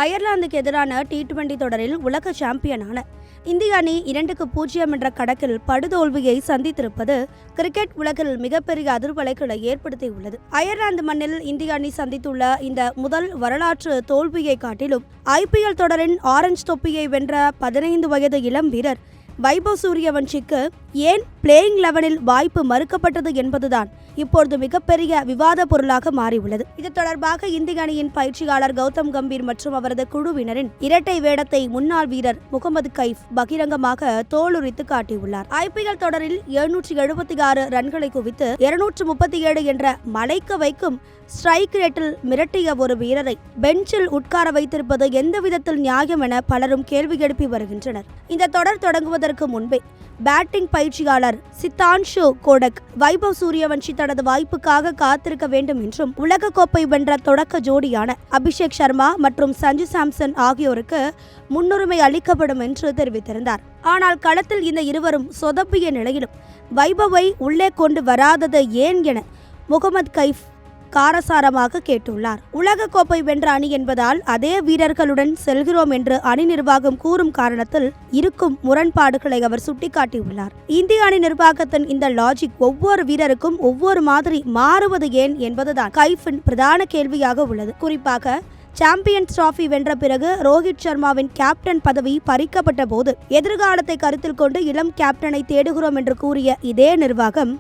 அயர்லாந்துக்கு எதிரான T20 தொடரில் உலக சாம்பியனான இந்திய அணி 2-0 என்ற கணக்கில் படுதோல்வியை சந்தித்திருப்பது கிரிக்கெட் உலகில் மிகப்பெரிய அதிர்வலைகளை ஏற்படுத்தியுள்ளது. அயர்லாந்து மண்ணில் இந்திய அணி சந்தித்துள்ள இந்த முதல் வரலாற்று தோல்வியை காட்டிலும் IPL தொடரின் ஆரஞ்சு தொப்பியை வென்ற 15 வயது இளம் வீரர் வைபவ் சூரியவன்ஷிக்கு ஏன் பிளேயிங் 11இல் வாய்ப்பு மறுக்கப்பட்டது என்பதுதான் இப்பொழுது மிகப்பெரிய விவாத பொருளாக மாறியுள்ளது. இது தொடர்பாக இந்திய அணியின் பயிற்சியாளர் கௌதம் கம்பீர் மற்றும் அவரது குழுவினரின் இரட்டை வேடத்தை முன்னாள் வீரர் முகமது கைஃப் பகிரங்கமாக தோலுரித்து காட்டியுள்ளார். IPL தொடரில் 776 ரன்களை குவித்து 237 என்ற மலைக்க வைக்கும் ஸ்ட்ரைக் ரேட்டில் மிரட்டிய ஒரு வீரரை பெஞ்சில் உட்கார வைத்திருப்பது எந்த விதத்தில் நியாயம் என பலரும் கேள்வி எழுப்பி வருகின்றனர். இந்த தொடர் தொடங்குவதற்கு முன்பே பேட்டிங் பயிற்சியாளர் சித்தான்ஷு கோடக் வைபவ் சூரியவன்ஷி தனது வாய்ப்புக்காக காத்திருக்க வேண்டும் என்றும் உலகக்கோப்பை வென்ற தொடக்க ஜோடியான அபிஷேக் சர்மா மற்றும் சஞ்சு சாம்சன் ஆகியோருக்கு முன்னுரிமை அளிக்கப்படும் என்று தெரிவித்திருந்தார். ஆனால் களத்தில் இந்த இருவரும் சொதப்பிய நிலையிலும் வைபவை உள்ளே கொண்டு வராதது ஏன் என முகமது கைஃப் காரசாரமாக கேட்டுள்ளார். உலகக்கோப்பை வென்ற அணி என்பதால் அதே வீரர்களுடன் செல்கிறோம் என்று அணி நிர்வாகம் கூறும் காரணத்தில் இருக்கும் முரண்பாடுகளை அவர் சுட்டிக்காட்டியுள்ளார். இந்திய அணி நிர்வாகத்தின் இந்த லாஜிக் ஒவ்வொரு வீரருக்கும் ஒவ்வொரு மாதிரி மாறுவது ஏன் என்பதுதான் கைஃபின் பிரதான கேள்வியாக உள்ளது. குறிப்பாக சாம்பியன்ஸ் டிராபி வென்ற பிறகு ரோஹித் சர்மாவின் கேப்டன் பதவி பறிக்கப்பட்ட போது எதிர்காலத்தை கருத்தில் கொண்டு இளம் கேப்டனை தேடுகிறோம் என்று கூறிய இதே நிர்வாகம்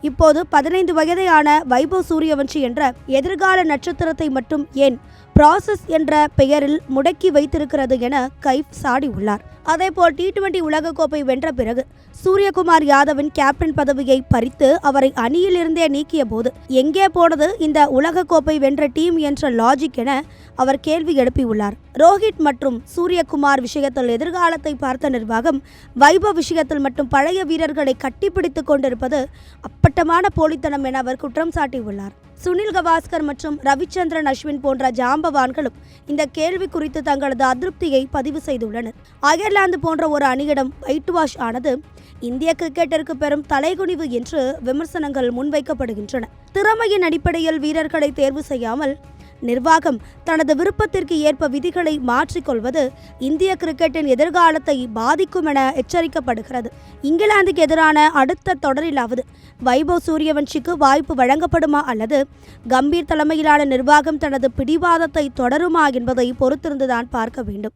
இப்போது 15 வயதையான வைபவ் சூரியவன்ஷி என்ற எதிர்கால நட்சத்திரத்தை மட்டும் ஏன் ப்ராசஸ் என்ற பெயரில் முடக்கி வைத்திருக்கிறது என கைஃப் சாடியுள்ளார். அதேபோல் T20 உலகக்கோப்பை வென்ற பிறகு சூரியகுமார் யாதவின் கேப்டன் பதவியை பறித்து அவரை அணியிலிருந்தே நீக்கிய போது எங்கே போனது இந்த உலகக்கோப்பை வென்ற டீம் என்ற லாஜிக் என அவர் கேள்வி எழுப்பியுள்ளார். ரோஹித் மற்றும் சூரியகுமார் விஷயத்தில் எதிர்காலத்தை பார்த்த நிர்வாகம் வைபவ் விஷயத்தில் மட்டும் பழைய வீரர்களை கட்டிப்பிடித்துக் கொண்டிருப்பது அப்பட்டமான போலித்தனம் என அவர் குற்றம் சாட்டியுள்ளார். சுனில் கவாஸ்கர் மற்றும் ரவிச்சந்திரன் அஸ்வின் போன்ற ஜாம்பவான்களும் இந்த கேள்வி குறித்து தங்களது அதிருப்தியை பதிவு செய்துள்ளனர். அயர்லாந்து போன்ற ஒரு அணியிடம் ஒயிட் வாஷ் ஆனது இந்திய கிரிக்கெட்டிற்கு பெரும் தலைகுனிவு என்று விமர்சனங்கள் முன்வைக்கப்படுகின்றன. திறமையின் அடிப்படையில் வீரர்களை தேர்வு செய்யாமல் நிர்வாகம் தனது விருப்பத்திற்கு ஏற்ப விதிகளை மாற்றிக்கொள்வது இந்திய கிரிக்கெட்டின் எதிர்காலத்தை பாதிக்கும் என எச்சரிக்கப்படுகிறது. இங்கிலாந்துக்கு எதிரான அடுத்த தொடரிலாவது வைபவ் சூரியவன்ஷிக்கு வாய்ப்பு வழங்கப்படுமா அல்லது கம்பீர் தலைமையிலான நிர்வாகம் தனது பிடிவாதத்தை தொடருமா என்பதை பொறுத்திருந்துதான் பார்க்க வேண்டும்.